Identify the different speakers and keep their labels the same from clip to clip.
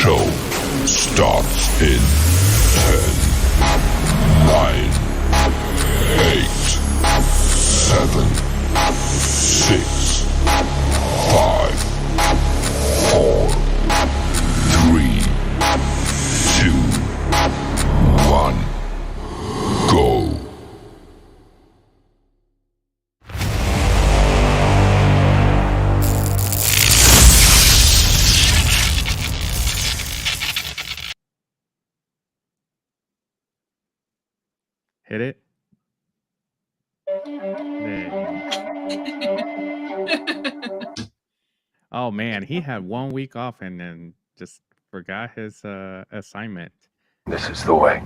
Speaker 1: show starts in 10, 9, 8, 7, 6, 5, 4, 3, 2, 1, go.
Speaker 2: Hit it. Oh man, he had 1 week off and then just forgot his assignment.
Speaker 1: This is the way.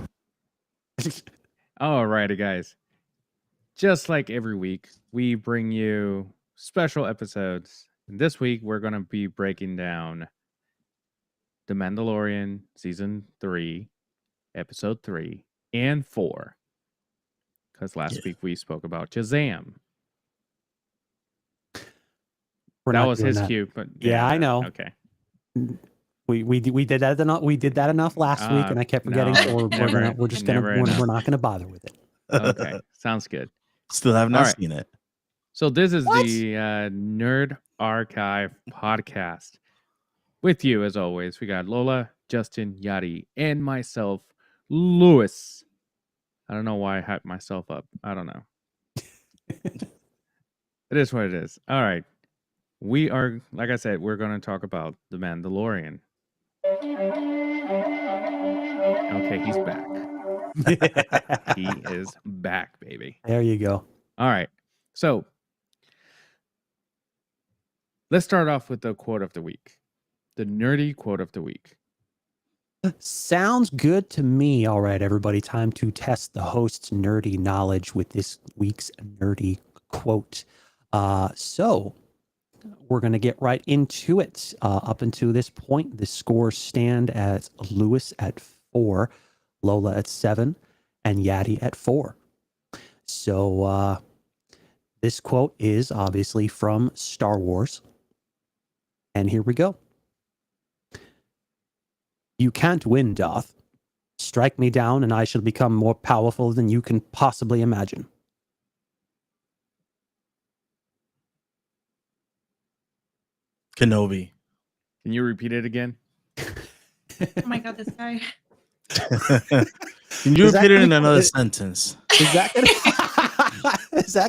Speaker 2: Alrighty, guys. Just like every week, we bring you special episodes. This week, we're going to be breaking down The Mandalorian Season 3, Episode 3, and 4. Because last week we spoke about Shazam. That was his cue, but
Speaker 3: yeah, I know.
Speaker 2: Okay.
Speaker 3: We did that enough. We did that enough last week, and I kept forgetting.
Speaker 2: No,
Speaker 3: So we're not gonna bother with it.
Speaker 2: Okay, sounds good.
Speaker 4: Still have not seen it.
Speaker 2: So this is the Nerd Archive podcast. With you, as always, we got Lola, Justin, Yadi, and myself, Lewis. I don't know why I hyped myself up. I don't know. It is what it is. All right. We are, like I said, we're going to talk about The Mandalorian. Okay, he's back. He is back, baby.
Speaker 3: There you go.
Speaker 2: All right. So, let's start off with the quote of the week. The nerdy quote of the week.
Speaker 3: Sounds good to me. All right, everybody. Time to test the host's nerdy knowledge with this week's nerdy quote. So, we're going to get right into it. Up until this point, the scores stand as Lewis at 4, Lola at 7, and Yadi at 4. So this quote is obviously from Star Wars. And here we go. You can't win, Darth. Strike me down and I shall become more powerful than you can possibly imagine.
Speaker 4: Kenobi.
Speaker 2: Can you repeat it again?
Speaker 5: Oh my god, this guy.
Speaker 4: Can you repeat it in another sentence?
Speaker 3: Is that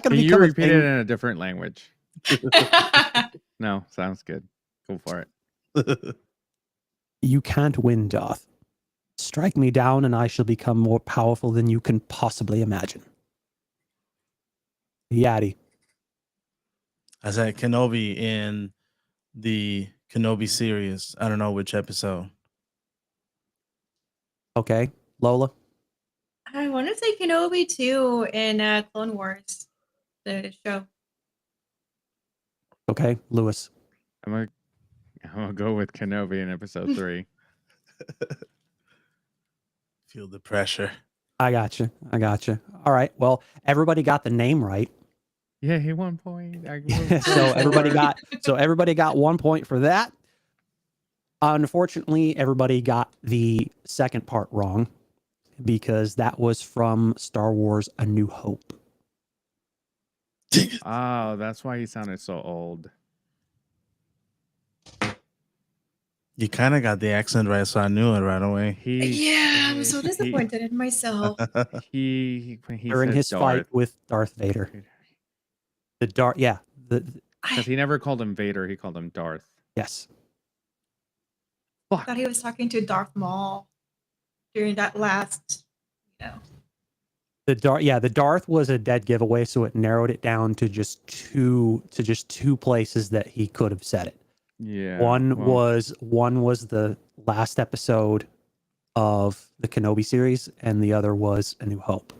Speaker 3: gonna
Speaker 2: Can you repeat it in a different language? No, sounds good. Go for it.
Speaker 3: You can't win, Darth. Strike me down and I shall become more powerful than you can possibly imagine. Yadi.
Speaker 4: I said Kenobi in the Kenobi series. I don't know which episode.
Speaker 3: Okay. Lola?
Speaker 5: I want to say Kenobi too in Clone Wars, the show.
Speaker 3: Okay. Lewis?
Speaker 2: I'm gonna go with Kenobi in episode 3.
Speaker 4: Feel the pressure.
Speaker 3: I got you. All right. Well, everybody got the name right.
Speaker 2: Yeah, he 1 point.
Speaker 3: So everybody got 1 point for that. Unfortunately, everybody got the second part wrong because that was from Star Wars A New Hope.
Speaker 2: Oh, that's why he sounded so old.
Speaker 4: You kind of got the accent right, so I knew it right away.
Speaker 5: Yeah, I'm so disappointed in myself.
Speaker 2: He
Speaker 3: During his fight with Darth Vader.
Speaker 2: Because he never called him Vader, he called him Darth.
Speaker 3: Yes.
Speaker 5: I thought he was talking to Darth Maul during that last,
Speaker 3: The Darth was a dead giveaway, so it narrowed it down to just two places that he could have said it.
Speaker 2: Yeah.
Speaker 3: One was the last episode of the Kenobi series, and the other was A New Hope.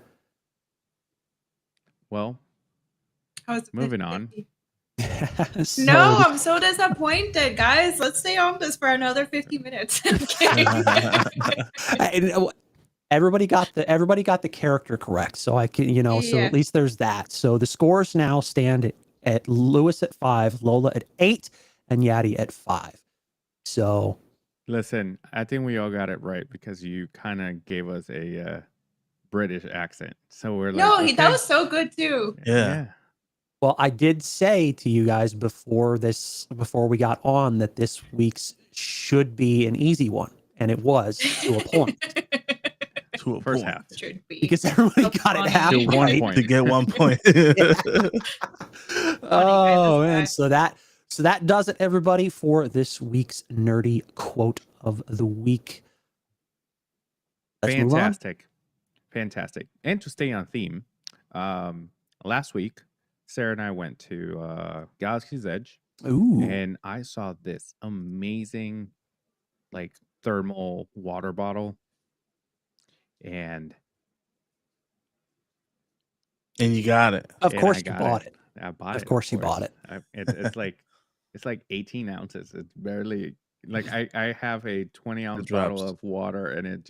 Speaker 2: Well, moving on.
Speaker 5: No, I'm so disappointed, guys. Let's stay on this for another 50 minutes.
Speaker 3: Everybody got the character correct, so I can, so at least there's that. So the scores now stand at Lewis at 5, Lola at 8, and Yadi at 5. So
Speaker 2: Listen, I think we all got it right because you kind of gave us a British accent. So we're like,
Speaker 5: No,
Speaker 2: okay.
Speaker 5: that was so good too.
Speaker 4: Yeah.
Speaker 3: Well, I did say to you guys before we got on that this week's should be an easy one, and it was to a point
Speaker 4: To a
Speaker 2: First
Speaker 4: point.
Speaker 2: half.
Speaker 5: Should be.
Speaker 3: because everybody
Speaker 5: That's
Speaker 3: got it
Speaker 5: funny.
Speaker 3: half
Speaker 2: To one
Speaker 3: right.
Speaker 2: point.
Speaker 4: To get 1 point.
Speaker 3: Oh man,
Speaker 5: this
Speaker 3: so that does it, everybody, for this week's nerdy quote of the week. Let's move on.
Speaker 2: Fantastic. And to stay on theme, last week, Sarah and I went to Galaxy's Edge,
Speaker 3: Ooh,
Speaker 2: and I saw this amazing, like, thermal water bottle. And
Speaker 4: And you got it.
Speaker 3: of
Speaker 2: and
Speaker 3: course
Speaker 2: I
Speaker 3: you
Speaker 2: got
Speaker 3: bought it.
Speaker 2: I bought
Speaker 3: Of
Speaker 2: it.
Speaker 3: course you bought it.
Speaker 2: It's like 18 ounces. It's barely like I have a 20-ounce
Speaker 4: drops.
Speaker 2: bottle of water, and it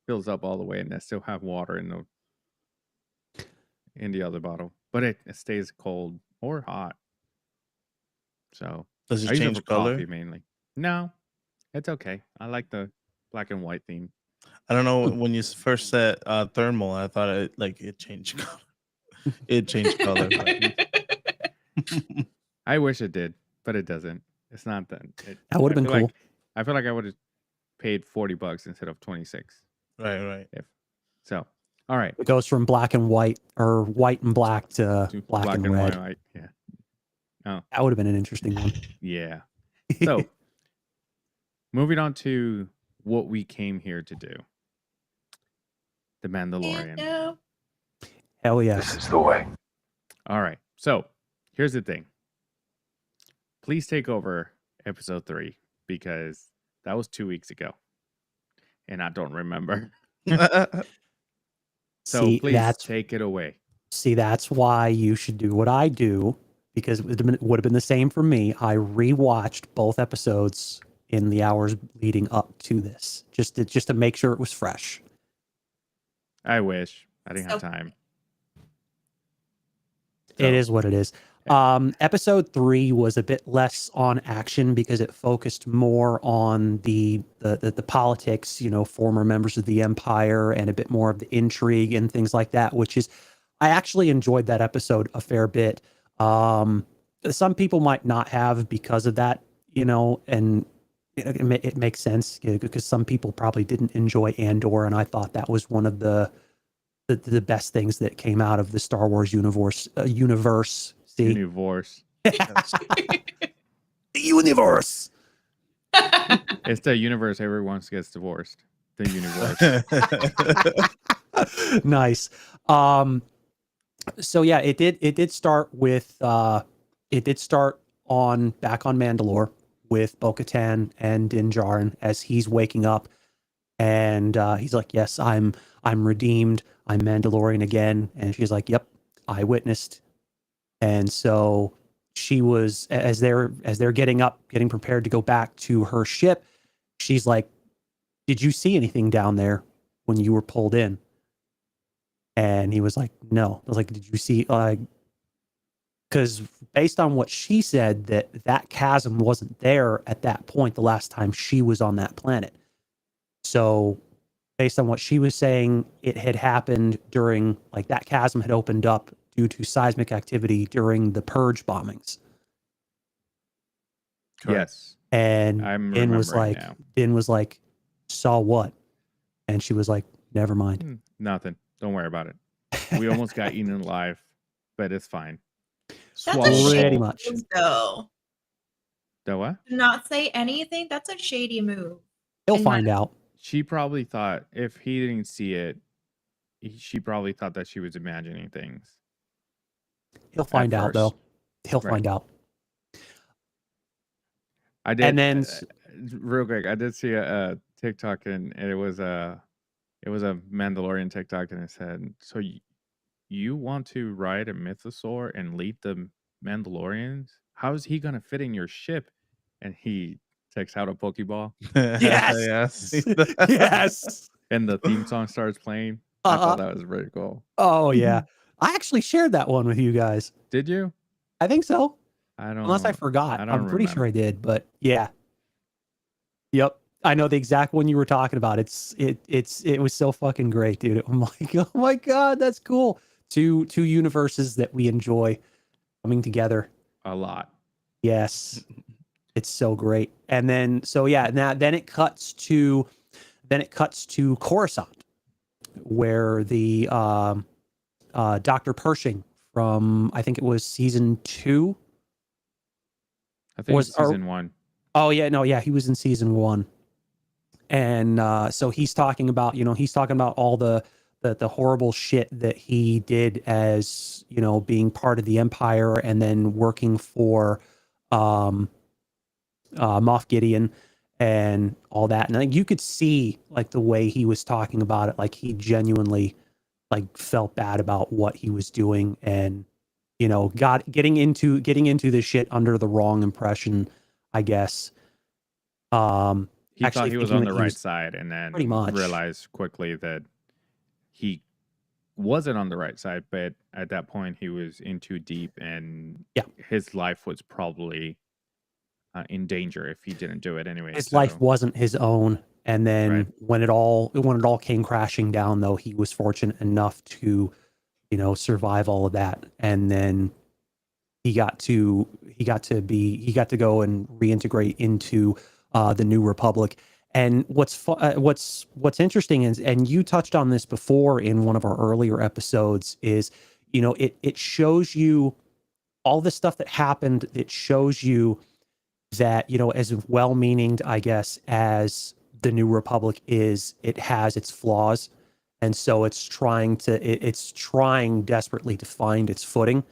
Speaker 2: fills up all the way, and I still have water in the other bottle, but it stays cold or hot. So
Speaker 4: Does
Speaker 2: I
Speaker 4: it
Speaker 2: use it
Speaker 4: change
Speaker 2: for
Speaker 4: color?
Speaker 2: coffee mainly. No, it's okay. I like the black and white theme.
Speaker 4: I don't know. When you first said thermal, I thought it changed color. It changed color.
Speaker 2: I wish it did, but it doesn't. It's not that.
Speaker 3: That would have been cool.
Speaker 2: I feel like I would have paid $40 instead of 26.
Speaker 4: Right.
Speaker 2: So, all right.
Speaker 3: It goes from black and white or white and black to black and red.
Speaker 2: white. Yeah. Oh,
Speaker 3: That would have been an interesting one.
Speaker 2: yeah. So, moving on to what we came here to do. The Mandalorian.
Speaker 5: No.
Speaker 3: Hell yeah.
Speaker 1: This is the way.
Speaker 2: All right. So, here's the thing. Please take over episode 3 because that was 2 weeks ago. And I don't remember. So
Speaker 3: See,
Speaker 2: please take it away.
Speaker 3: See, that's why you should do what I do, because it would have been the same for me. I rewatched both episodes in the hours leading up to this, just to make sure it was fresh.
Speaker 2: I wish. I didn't have
Speaker 5: So-
Speaker 2: time.
Speaker 3: It is what it is. Episode 3 was a bit less on action because it focused more on the politics, former members of the Empire, and a bit more of the intrigue and things like that, which is, I actually enjoyed that episode a fair bit. Some people might not have because of that, and it makes sense because some people probably didn't enjoy Andor, and I thought that was one of the best things that came out of the Star Wars universe. See?
Speaker 2: Universe.
Speaker 3: Universe.
Speaker 2: It's the universe everyone gets divorced. The universe.
Speaker 3: Nice. So yeah, it did start with back on Mandalore with Bo-Katan and Din Djarin as he's waking up, and he's like, "Yes, I'm redeemed. I'm Mandalorian again." And she's like, "Yep, I witnessed." And so she was, as they're getting up, getting prepared to go back to her ship, she's like, "Did you see anything down there when you were pulled in?" And he was like, "No." I was like, "Did you see?" Because based on what she said, that chasm wasn't there at that point the last time she was on that planet. So based on what she was saying, it had happened during, like, that chasm had opened up due to seismic activity during the Purge bombings.
Speaker 2: Yes.
Speaker 3: And
Speaker 2: I'm
Speaker 3: Din was
Speaker 2: remembering
Speaker 3: like,
Speaker 2: now.
Speaker 3: "Saw what?" And she was like, "Never mind."
Speaker 2: Nothing. Don't worry about it. We almost got eaten alive, but it's fine.
Speaker 5: That's
Speaker 2: Swallow
Speaker 5: a
Speaker 2: it
Speaker 3: Pretty
Speaker 5: shady
Speaker 2: whole.
Speaker 3: much.
Speaker 5: move, though.
Speaker 2: The what?
Speaker 5: To not say anything. That's a shady move.
Speaker 3: He'll
Speaker 5: in my-
Speaker 3: find out.
Speaker 2: She probably thought if he didn't see it, she probably thought that she was imagining things.
Speaker 3: He'll find out,
Speaker 2: first.
Speaker 3: though. He'll
Speaker 2: Right.
Speaker 3: find out.
Speaker 2: I did.
Speaker 3: And then
Speaker 2: real quick, I did see a TikTok, and it was a Mandalorian TikTok, and it said, "So you want to ride a mythosaur and lead the Mandalorians? How is he gonna fit in your ship?" And he takes out a Pokeball,
Speaker 3: Yes.
Speaker 4: Yes.
Speaker 3: yes.
Speaker 2: and the theme song starts playing. I thought that was very cool.
Speaker 3: Oh yeah. I actually shared that one with you guys.
Speaker 2: Did you?
Speaker 3: I think so.
Speaker 2: I don't.
Speaker 3: Unless I forgot.
Speaker 2: I don't
Speaker 3: I'm pretty sure I did, but yeah. Yep. I know the exact one you were talking about. It was so fucking great, dude. I'm like, oh my God, that's cool. Two universes that we enjoy coming together.
Speaker 2: A lot.
Speaker 3: Yes. It's so great. And then so yeah, now then it cuts to Coruscant, where the Dr. Pershing from, I think it was season 2.
Speaker 2: I think it's season 1.
Speaker 3: Oh yeah, no, yeah, he was in season 1. And so he's talking about all the horrible shit that he did as, being part of the Empire and then working for Moff Gideon and all that. And like you could see like the way he was talking about it, like he genuinely like felt bad about what he was doing, and getting into this shit under the wrong impression, I guess.
Speaker 2: He thought he was on the right side, and then
Speaker 3: pretty much
Speaker 2: realized quickly that he wasn't on the right side. But at that point, he was in too deep, and his life was probably in danger if he didn't do it anyway.
Speaker 3: His life wasn't his own, and then when it all came crashing down, though, he was fortunate enough to, survive all of that, and then he got to go and reintegrate into the New Republic. And what's interesting is, and you touched on this before in one of our earlier episodes, is it shows you all the stuff that happened. It shows you that, as well-meaning, I guess, as the New Republic is, it has its flaws, and so it's trying desperately to find its footing.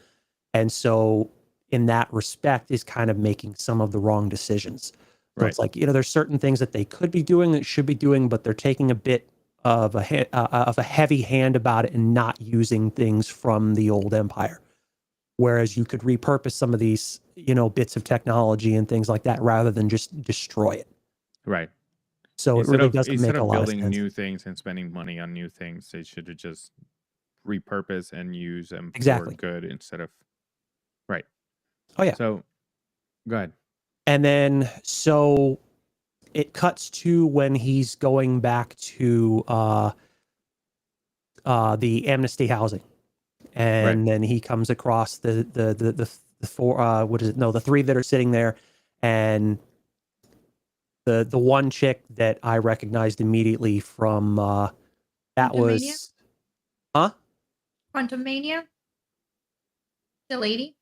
Speaker 3: And so in that respect is kind of making some of the wrong decisions. So it's like, there's certain things that they could be doing that should be doing, but they're taking a bit of a heavy hand about it and not using things from the old Empire. Whereas you could repurpose some of these, bits of technology and things like that rather than just destroy it.
Speaker 2: Right.
Speaker 3: So it really doesn't make a lot of sense.
Speaker 2: Instead of building new things and spending money on new things, they should have just repurpose and use them for good instead of. Right.
Speaker 3: Oh yeah.
Speaker 2: So go ahead.
Speaker 3: And then so it cuts to when he's going back to the amnesty housing, and then he comes across the four the 3 that are sitting there, and the one chick that I recognized immediately from that was
Speaker 5: Quantum Mania, the lady.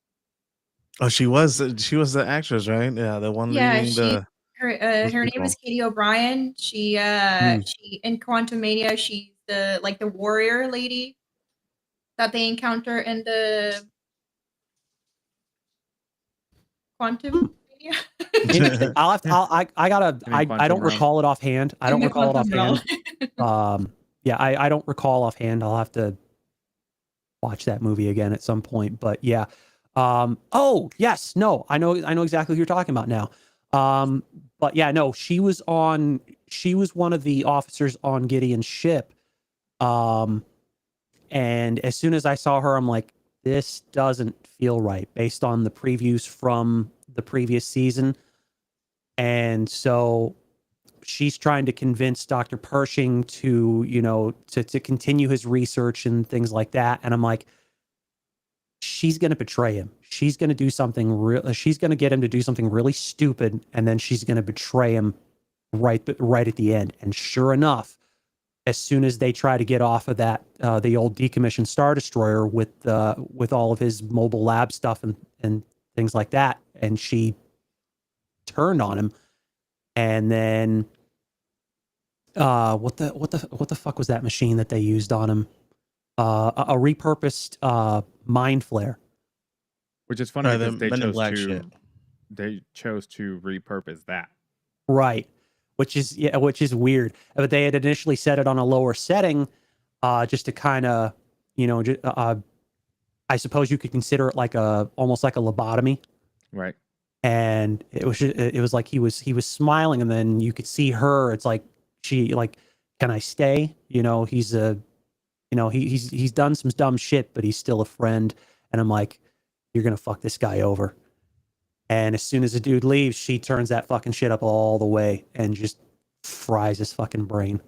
Speaker 4: Oh, she was the actress, right? Yeah, the one leading the.
Speaker 5: Her name is Katie O'Brien. She in Quantum Mania, she's the warrior lady that they encounter in the Quantum Mania.
Speaker 3: I don't recall it offhand. I don't recall it offhand. I don't recall offhand. I'll have to watch that movie again at some point. But yeah. Oh yes, no, I know exactly who you're talking about now. But yeah, no, she was one of the officers on Gideon's ship. And as soon as I saw her, I'm like, this doesn't feel right based on the previews from the previous season. And so she's trying to convince Dr. Pershing to, to continue his research and things like that. And I'm like, she's going to betray him. She's going to do something she's going to get him to do something really stupid, and then she's going to betray him right at the end. And sure enough, as soon as they try to get off of that, the old decommissioned Star Destroyer with all of his mobile lab stuff and things like that, and she turned on him. And then what the fuck was that machine that they used on him? A repurposed mind flare.
Speaker 2: Which is funny because they chose to repurpose that.
Speaker 3: Right. Which is weird. But they had initially set it on a lower setting, just to kind of, I suppose you could consider it almost like a lobotomy.
Speaker 2: Right.
Speaker 3: And it was like he was smiling, and then you could see her. It's like she can I stay? He's he's done some dumb shit, but he's still a friend. And I'm like, you're gonna fuck this guy over. And as soon as the dude leaves, she turns that fucking shit up all the way and just fries his fucking brain.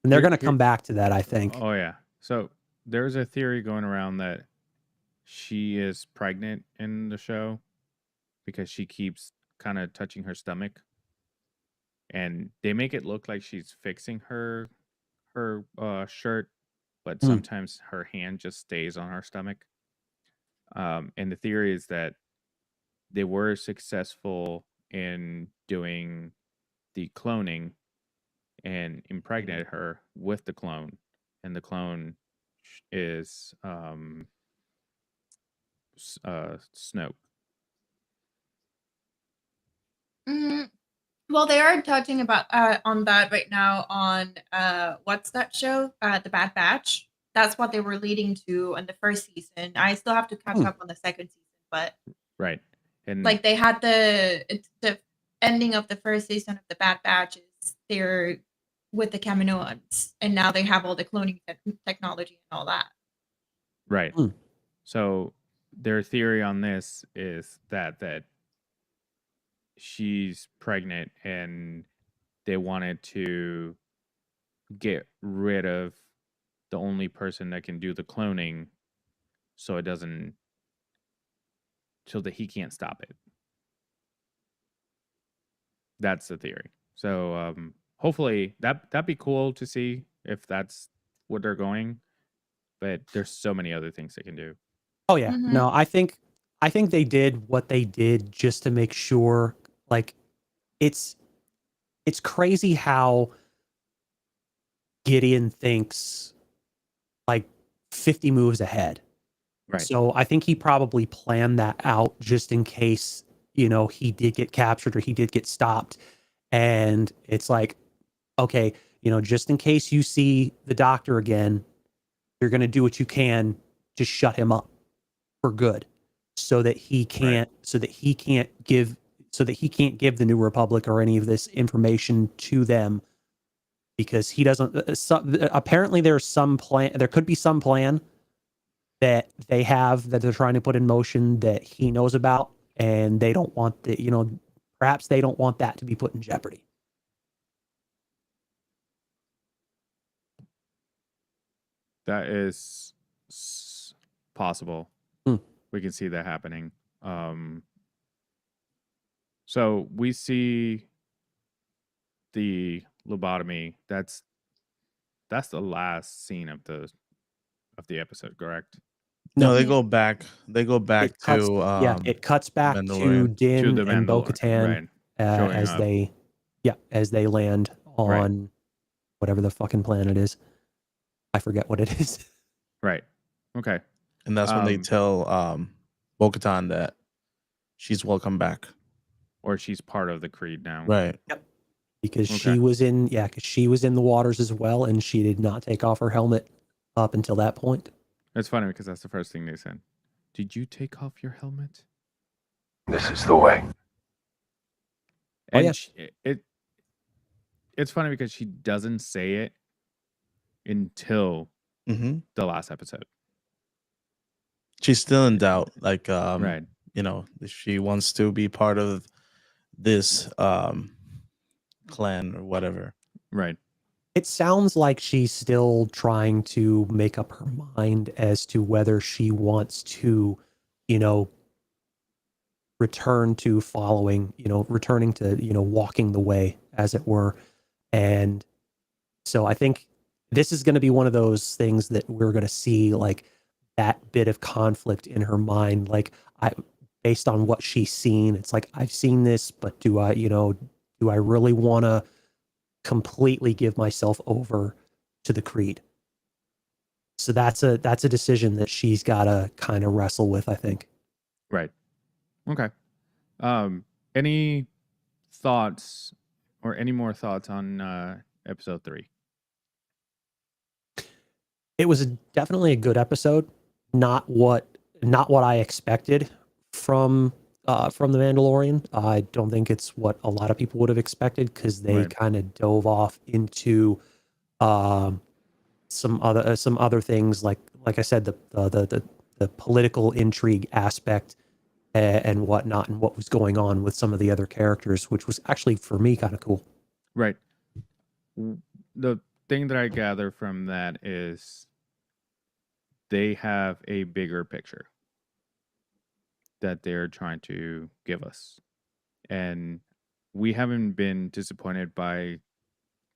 Speaker 3: And they're
Speaker 2: Here-
Speaker 3: going to
Speaker 2: here-
Speaker 3: come back to that, I think.
Speaker 2: Oh yeah. So there's a theory going around that she is pregnant in the show because she keeps kind of touching her stomach, and they make it look like she's fixing her shirt, but
Speaker 3: Hmm.
Speaker 2: sometimes her hand just stays on her stomach. And the theory is that they were successful in doing the cloning and impregnated her with the clone, and the clone is Snoke.
Speaker 5: Mhm. Well, they are touching about on that right now on what's that show? The Bad Batch. That's what they were leading to in the first season. I still have to catch up on the second season, but
Speaker 2: Right. And
Speaker 5: like they had the ending of the first season of the Bad Batch is they're with the Kaminoans, and now they have all the cloning technology and all that.
Speaker 2: right.
Speaker 3: Hmm.
Speaker 2: So their theory on this is that she's pregnant and they wanted to get rid of the only person that can do the cloning so it doesn't so that he can't stop it. That's the theory. So hopefully that'd be cool to see if that's what they're going. But there's so many other things they can do.
Speaker 3: Oh yeah.
Speaker 5: Mhm.
Speaker 3: No, I think they did what they did just to make sure, like, it's crazy how Gideon thinks like 50 moves ahead.
Speaker 2: Right.
Speaker 3: So I think he probably planned that out just in case, he did get captured or he did get stopped. And it's like, okay, just in case you see the doctor again, you're going to do what you can to shut him up for good so that he can't give the New Republic or any of this information to them, because he doesn't apparently there could be some plan that they have that they're trying to put in motion that he knows about, and they don't want perhaps they don't want that to be put in jeopardy.
Speaker 2: That is possible.
Speaker 3: Hmm.
Speaker 2: We can see that happening. So we see the lobotomy. That's the last scene of the episode, correct?
Speaker 4: No,
Speaker 3: No.
Speaker 4: they go back. They go back
Speaker 3: It cuts,
Speaker 4: to
Speaker 3: it cuts back to
Speaker 4: Mandalorian.
Speaker 3: Din
Speaker 2: To the
Speaker 3: and
Speaker 2: Mandalorian,
Speaker 3: Bo-Katan
Speaker 2: right? Showing
Speaker 3: as
Speaker 2: up.
Speaker 3: as they land on whatever the fucking planet is. I forget what it is.
Speaker 2: Right. Okay.
Speaker 4: And that's when they
Speaker 2: Um,
Speaker 4: tell Bo-Katan that she's welcome back.
Speaker 2: Or she's part of the Creed now.
Speaker 4: Right.
Speaker 3: Because
Speaker 2: Okay.
Speaker 3: she was in the waters as well, and she did not take off her helmet up until that point.
Speaker 2: It's funny because that's the first thing they said. Did you take off your helmet?
Speaker 1: This is the way.
Speaker 3: Oh,
Speaker 2: And
Speaker 3: yeah.
Speaker 2: it's funny because she doesn't say it until
Speaker 4: Mm-hmm.
Speaker 2: the last episode.
Speaker 4: She's still in doubt. Like,
Speaker 2: Right.
Speaker 4: if she wants to be part of this clan or whatever.
Speaker 2: Right.
Speaker 3: It sounds like she's still trying to make up her mind as to whether she wants to, return to returning to, walking the way, as it were. And so I think this is going to be one of those things that we're going to see, like, that bit of conflict in her mind. Like, based on what she's seen, it's like, I've seen this, but do I really want to completely give myself over to the Creed? So that's a decision that she's got to kind of wrestle with, I think.
Speaker 2: Right. Okay. Any thoughts or any more thoughts on episode 3?
Speaker 3: It was definitely a good episode. Not what I expected from the Mandalorian. I don't think it's what a lot of people would have expected, because they
Speaker 2: Right.
Speaker 3: kind of dove off into some other things, like I said, the political intrigue aspect and whatnot, and what was going on with some of the other characters, which was actually for me kind of cool.
Speaker 2: Right. The thing that I gather from that is they have a bigger picture that they're trying to give us. And we haven't been disappointed by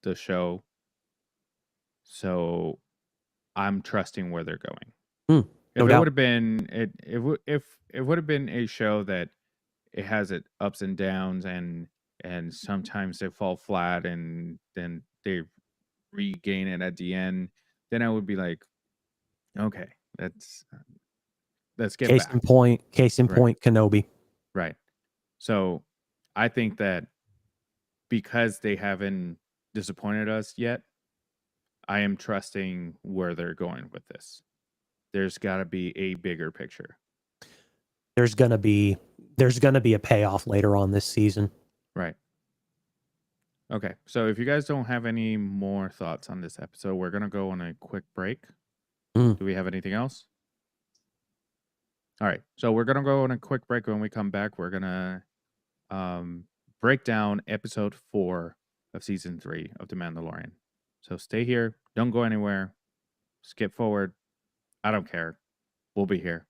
Speaker 2: the show. So I'm trusting where they're going.
Speaker 3: No
Speaker 2: If it
Speaker 3: doubt.
Speaker 2: would have been if it would have been a show that it has its ups and downs and sometimes they fall flat and then they regain it at the end, then I would be like, okay, let's get
Speaker 3: Case
Speaker 2: back.
Speaker 3: in point,
Speaker 2: Right.
Speaker 3: Kenobi.
Speaker 2: Right. So I think that because they haven't disappointed us yet, I am trusting where they're going with this. There's got to be a bigger picture.
Speaker 3: There's gonna be a payoff later on this season.
Speaker 2: Right. Okay. So if you guys don't have any more thoughts on this episode, we're going to go on a quick break.
Speaker 3: Mm.
Speaker 2: Do we have anything else? All right. So we're going to go on a quick break. When we come back, we're going to break down episode 4 of season 3 of The Mandalorian. So stay here. Don't go anywhere. Skip forward. I don't care. We'll be here.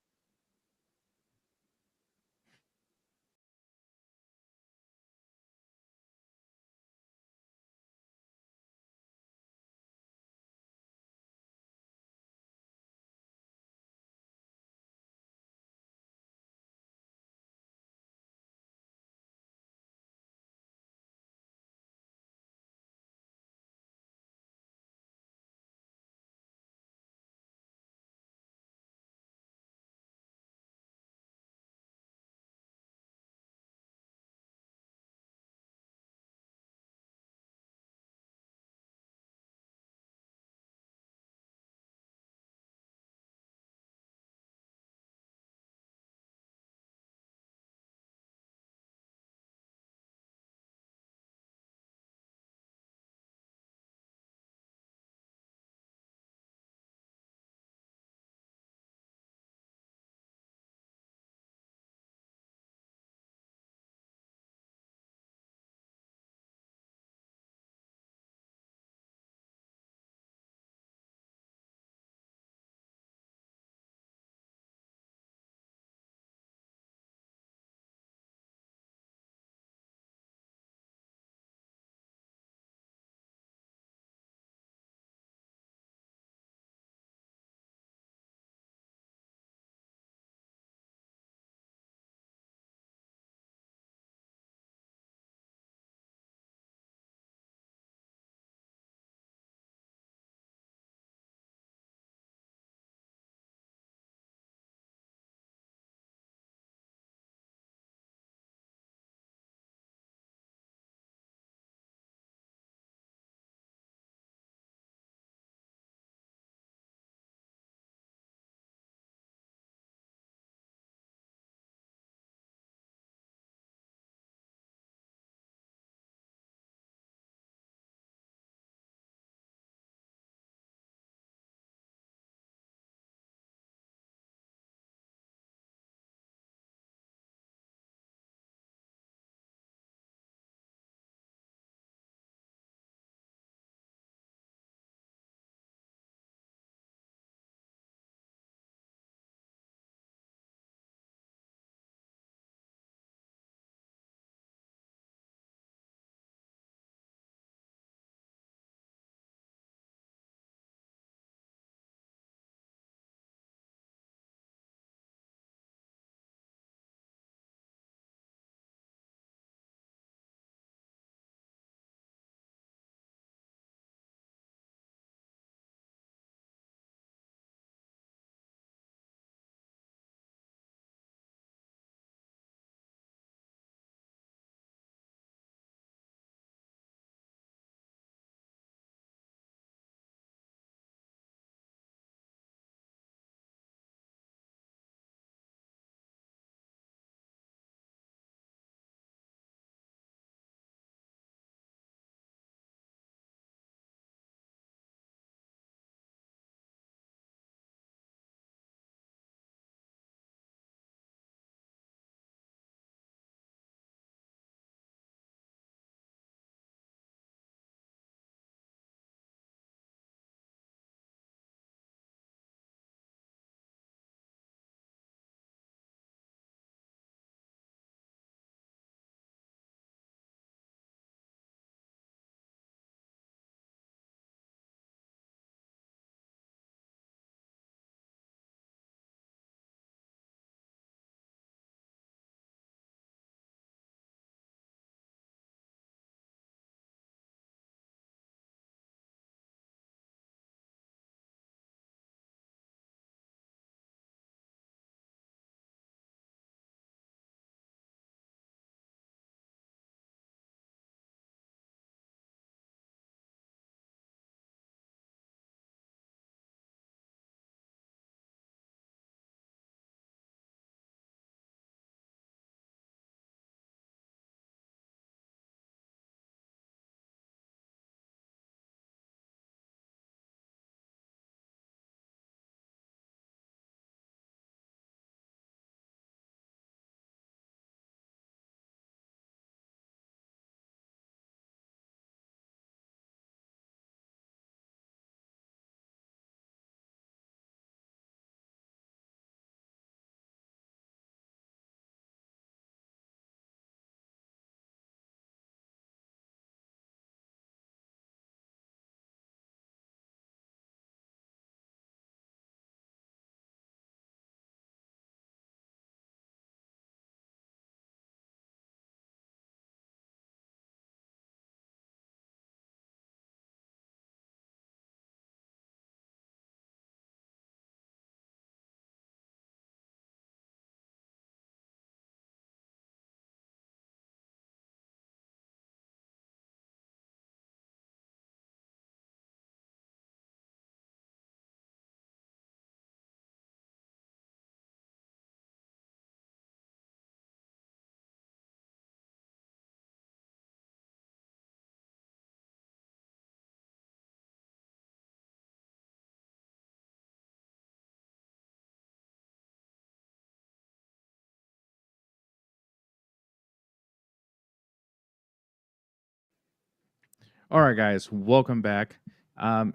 Speaker 2: All right, guys, welcome back.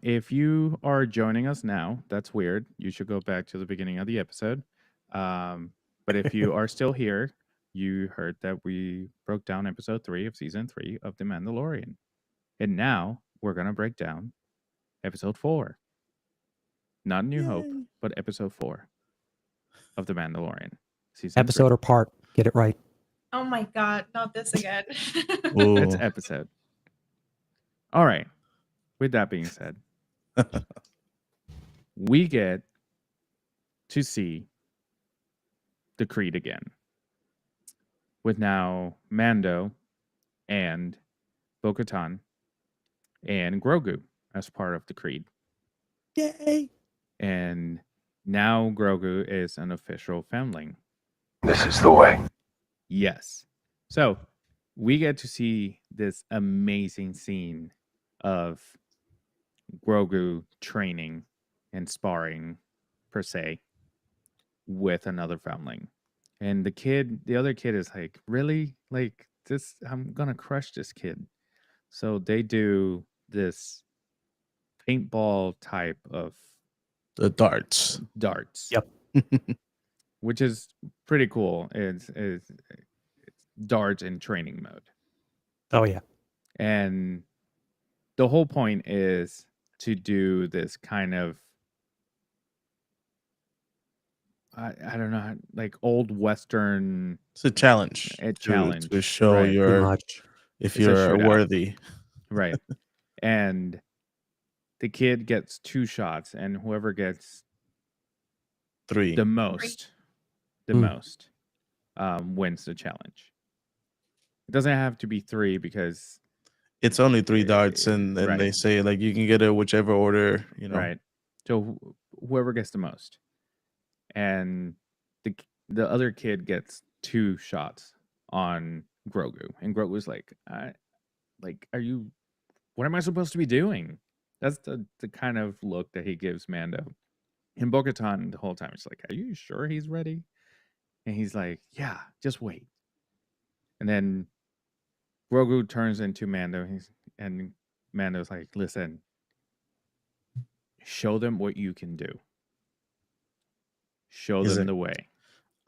Speaker 2: If you are joining us now, that's weird. You should go back to the beginning of the episode. But if you are still here, you heard that we broke down episode 3 of season 3 of The Mandalorian. And now we're going to break down episode 4. Not New Hope,
Speaker 4: Yay.
Speaker 2: but episode 4 of The Mandalorian. Season
Speaker 3: Episode
Speaker 2: 3.
Speaker 3: or part. Get it right.
Speaker 5: Oh my god, not this again.
Speaker 2: It's
Speaker 4: Ooh.
Speaker 2: episode. All right. With that being said, we get to see the Creed again. With now Mando and Bo-Katan and Grogu as part of the Creed.
Speaker 3: Yay!
Speaker 2: And now Grogu is an official foundling.
Speaker 1: This is the way.
Speaker 2: Yes. So we get to see this amazing scene of Grogu training and sparring, per se, with another foundling. And the other kid is like, really? Like, this, I'm going to crush this kid. So they do this paintball type of
Speaker 4: The darts.
Speaker 2: darts.
Speaker 3: Yep.
Speaker 2: Which is pretty cool. It's darts in training mode.
Speaker 3: Oh yeah.
Speaker 2: And the whole point is to do this kind of, I don't know, like old Western
Speaker 4: It's a challenge.
Speaker 2: challenge.
Speaker 4: To show
Speaker 2: right,
Speaker 3: Pretty
Speaker 4: your
Speaker 3: much.
Speaker 4: if
Speaker 2: It's a
Speaker 4: you're
Speaker 2: shootout.
Speaker 4: worthy.
Speaker 2: Right. And the kid gets 2 shots, and whoever gets
Speaker 4: 3.
Speaker 2: the most, wins the challenge. It doesn't have to be 3 because
Speaker 4: It's only 3 darts, and
Speaker 2: right.
Speaker 4: they say like you can get it whichever order, you know.
Speaker 2: right. So whoever gets the most, and the other kid gets 2 shots on Grogu, and Grogu's like, are you? What am I supposed to be doing? That's the kind of look that he gives Mando. And Bo-Katan the whole time is like, are you sure he's ready? And he's like, yeah, just wait. And then Grogu turns into Mando, and Mando's like, listen, show them what you can do. Show
Speaker 4: He's
Speaker 2: them
Speaker 4: like,
Speaker 2: the way.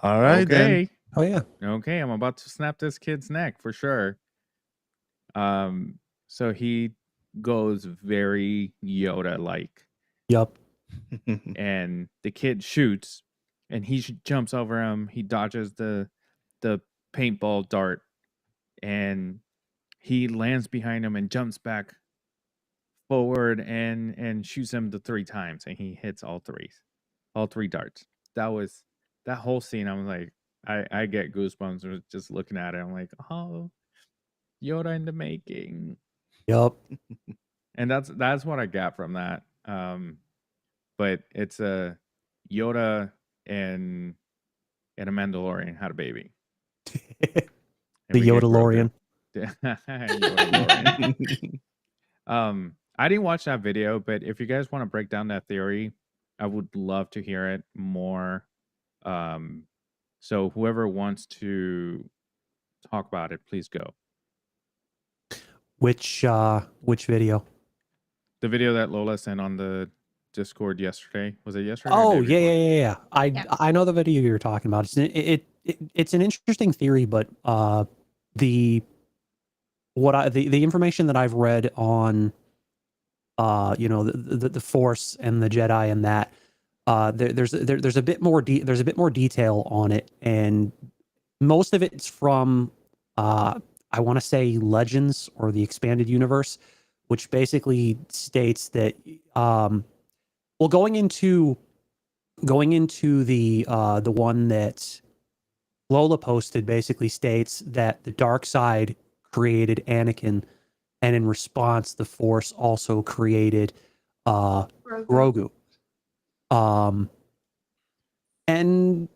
Speaker 4: All right then.
Speaker 2: Okay.
Speaker 3: Oh yeah.
Speaker 2: Okay, I'm about to snap this kid's neck for sure. So he goes very Yoda-like,
Speaker 3: Yup.
Speaker 2: and the kid shoots, and he jumps over him. He dodges the paintball dart, and he lands behind him and jumps back forward and shoots him the 3 times, and he hits all 3 darts. That whole scene. I'm like, I get goosebumps just looking at it. I'm like, oh, Yoda in the making.
Speaker 3: Yup.
Speaker 2: And that's what I got from that. But it's a Yoda and a Mandalorian had a baby.
Speaker 3: The
Speaker 2: And we get
Speaker 3: Yoda-lorian.
Speaker 2: Yoda-lorian. I didn't watch that video, but if you guys want to break down that theory, I would love to hear it more. So whoever wants to talk about it, please go.
Speaker 3: Which video?
Speaker 2: The video that Lola sent on the Discord yesterday. Was it yesterday?
Speaker 3: Oh
Speaker 2: or the
Speaker 3: yeah,
Speaker 2: day before?
Speaker 3: yeah.
Speaker 5: Yeah.
Speaker 3: I know the video you're talking about. It's an interesting theory, but the information that I've read on the Force and the Jedi and that there's a bit more detail on it, and most of it's from I want to say Legends or the Expanded Universe, which basically states that going into the one that Lola posted basically states that the dark side created Anakin, and in response the Force also created Grogu. And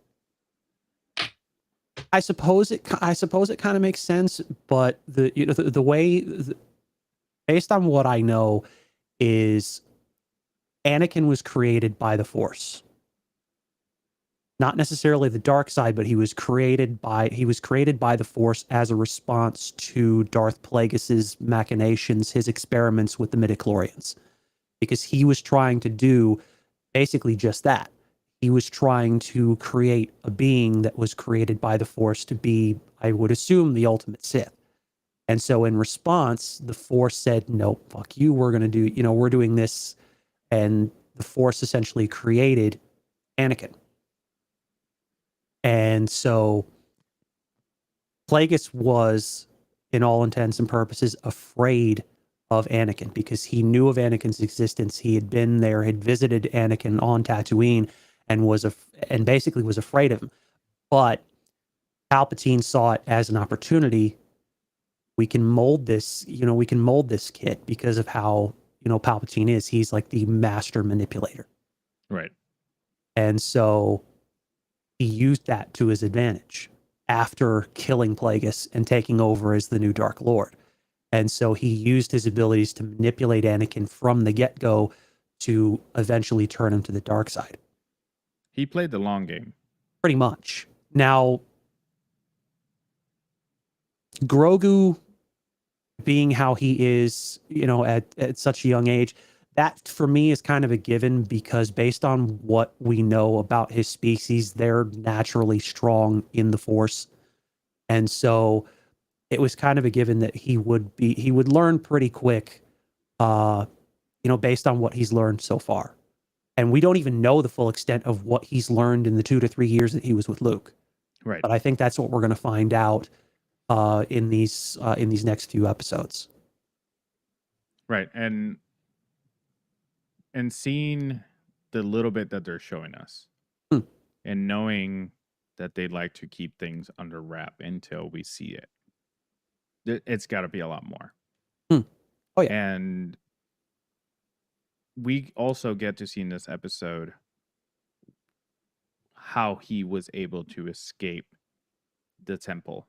Speaker 3: I suppose it kind of makes sense, but the way based on what I know is Anakin was created by the Force. not necessarily the dark side, but he was created by the Force as a response to Darth Plagueis's machinations, his experiments with the midichlorians, because he was trying to do basically just that. He was trying to create a being that was created by the Force to be, I would assume, the ultimate Sith. And so in response, the Force said, no, fuck you. We're going to do, we're doing this. And the Force essentially created Anakin. And so Plagueis was, in all intents and purposes, afraid of Anakin because he knew of Anakin's existence. He had been there, had visited Anakin on Tatooine, and basically was afraid of him. But Palpatine saw it as an opportunity. We can mold this, kid because of how, Palpatine is. He's like the master manipulator.
Speaker 2: Right.
Speaker 3: And so he used that to his advantage after killing Plagueis and taking over as the new Dark Lord. And so he used his abilities to manipulate Anakin from the get-go to eventually turn him to the dark side.
Speaker 2: He played the long game.
Speaker 3: Pretty much. Now, Grogu, being how he is, at such a young age, that for me is kind of a given because based on what we know about his species, they're naturally strong in the Force. And so it was kind of a given that he would learn pretty quick, based on what he's learned so far. And we don't even know the full extent of what he's learned in the 2 to 3 years that he was with Luke.
Speaker 2: Right.
Speaker 3: But I think that's what we're going to find out in these next few episodes.
Speaker 2: Right. And seeing the little bit that they're showing us and knowing that they like to keep things under wrap until we see it. It's got to be a lot more.
Speaker 3: Oh, yeah.
Speaker 2: And we also get to see in this episode how he was able to escape the temple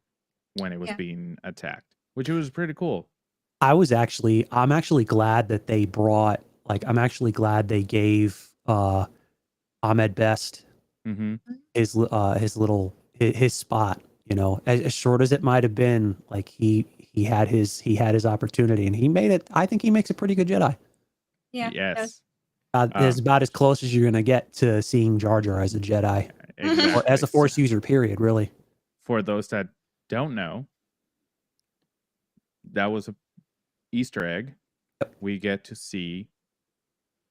Speaker 2: when it was being attacked, which was pretty cool.
Speaker 3: I'm actually glad that they brought, I'm actually glad they gave Ahmed Best his spot, as short as it might have been. Like he had his opportunity and he made it. I think he makes a pretty good Jedi.
Speaker 5: Yeah.
Speaker 2: Yes.
Speaker 3: It's about as close as you're going to get to seeing Jar Jar as a Jedi.
Speaker 2: Exactly.
Speaker 3: Or as a Force user, period, really.
Speaker 2: For those that don't know, that was a Easter egg. We get to see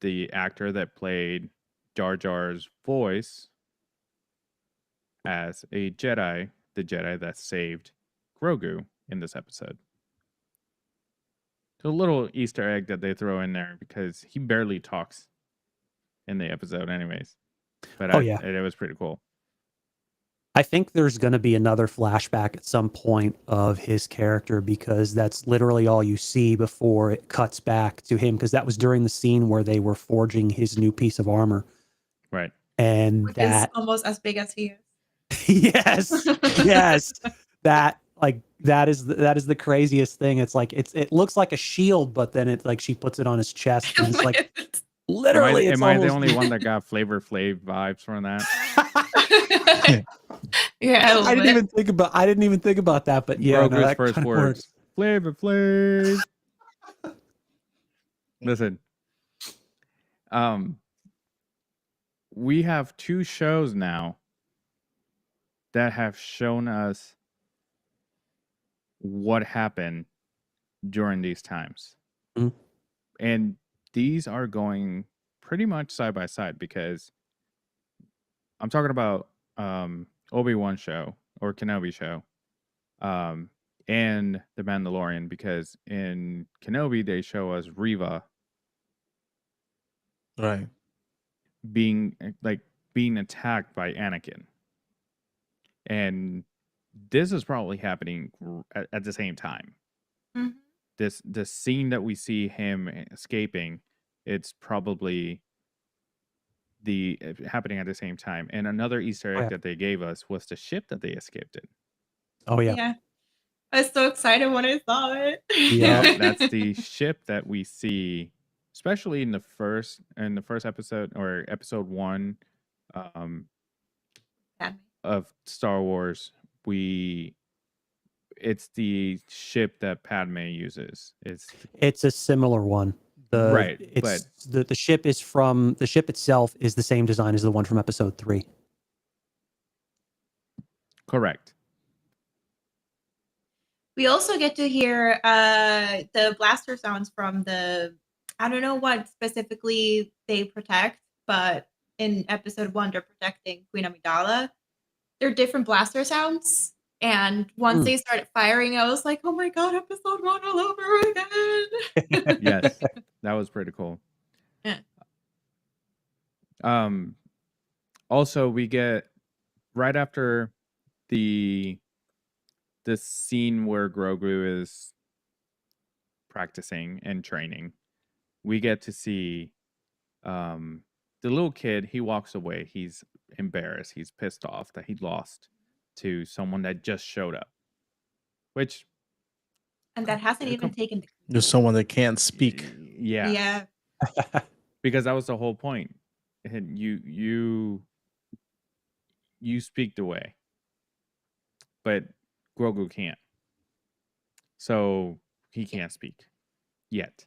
Speaker 2: the actor that played Jar Jar's voice as a Jedi, the Jedi that saved Grogu in this episode. It's a little Easter egg that they throw in there because he barely talks in the episode anyways. But it was pretty cool.
Speaker 3: I think there's going to be another flashback at some point of his character because that's literally all you see before it cuts back to him, because that was during the scene where they were forging his new piece of armor.
Speaker 2: Right.
Speaker 3: And
Speaker 5: Which is almost as big as he is.
Speaker 3: yes. That is the craziest thing. It's like it looks like a shield, but then it's like she puts it on his chest and it's like literally.
Speaker 2: Am I the only one that got Flavor Flav vibes from that?
Speaker 5: Yeah,
Speaker 3: I didn't even think about that, but yeah,
Speaker 2: Grogu's first words. Flavor Flav. Listen. We have 2 shows now that have shown us what happened during these times.
Speaker 3: Mm-hmm.
Speaker 2: And these are going pretty much side by side because I'm talking about Obi-Wan show or Kenobi show and the Mandalorian, because in Kenobi they show us Reva
Speaker 4: Right.
Speaker 2: being attacked by Anakin. And this is probably happening at the same time.
Speaker 5: Mhm.
Speaker 2: The scene that we see him escaping, it's probably happening at the same time. And another Easter egg that they gave us was the ship that they escaped in.
Speaker 3: Oh yeah.
Speaker 5: Yeah. I was so excited when I saw it.
Speaker 3: Yeah.
Speaker 2: That's the ship that we see, especially in the first episode or episode 1.
Speaker 5: Padme.
Speaker 2: of Star Wars, it's the ship that Padme uses.
Speaker 3: It's a similar one.
Speaker 2: Right,
Speaker 3: It's the ship itself is the same design as the one from Episode 3.
Speaker 2: correct.
Speaker 5: We also get to hear the blaster sounds from I don't know what specifically they protect, but in episode 1, they're protecting Queen Amidala. They're different blaster sounds. And once they started firing, I was like, oh my God, episode 1 all over again.
Speaker 2: Yes, that was pretty cool.
Speaker 5: Yeah.
Speaker 2: Also, we get right after the scene where Grogu is practicing and training, we get to see the little kid. He walks away. He's embarrassed. He's pissed off that he lost to someone that just showed up, which
Speaker 5: And that hasn't even taken.
Speaker 4: There's someone that can't speak.
Speaker 2: Yeah, because that was the whole point. And you speak the way, but Grogu can't. So he can't speak yet.